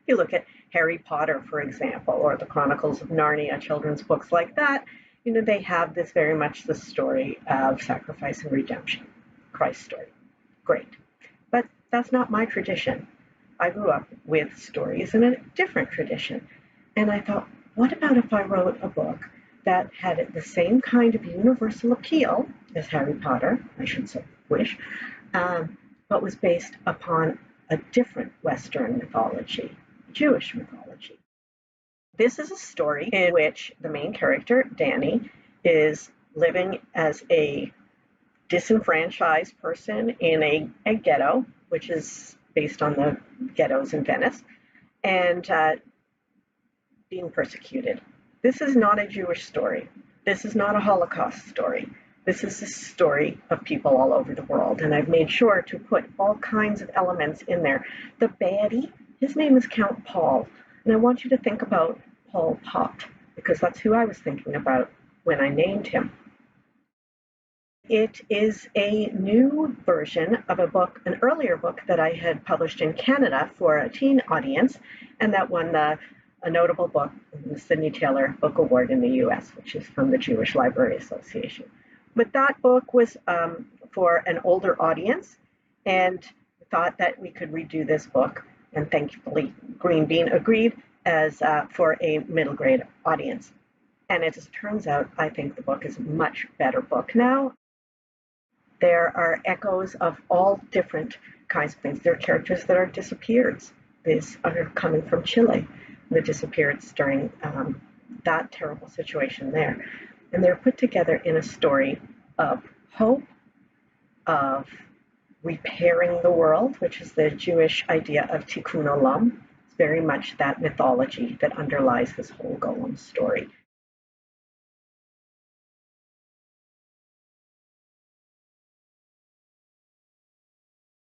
You look at Harry Potter, for example, or the Chronicles of Narnia, children's books like that, they have this very much the story of sacrifice and redemption, Christ's story. Great. But that's not my tradition. I grew up with stories in a different tradition. And I thought, what about if I wrote a book that had the same kind of universal appeal as Harry Potter, I should say, but was based upon a different Western mythology, Jewish mythology. This is a story in which the main character, Danny, is living as a disenfranchised person in a ghetto, which is based on the ghettos in Venice, and being persecuted. This is not a Jewish story. This is not a Holocaust story. This is a story of people all over the world, and I've made sure to put all kinds of elements in there. The baddie, his name is Count Paul, and I want you to think about Pol Pot, because that's who I was thinking about when I named him. It is a new version of a book, an earlier book that I had published in Canada for a teen audience, and that won a notable book, the Sidney Taylor Book Award in the US, which is from the Jewish Library Association. But that book was for an older audience, and thought that we could redo this book, and thankfully Green Bean agreed as for a middle grade audience. And as it turns out, I think the book is a much better book now. There are echoes of all different kinds of things. There are characters that are disappeared. These are coming from Chile, the disappearance during that terrible situation there. And they're put together in a story of hope, of repairing the world, which is the Jewish idea of tikkun olam. It's very much that mythology that underlies this whole golem story.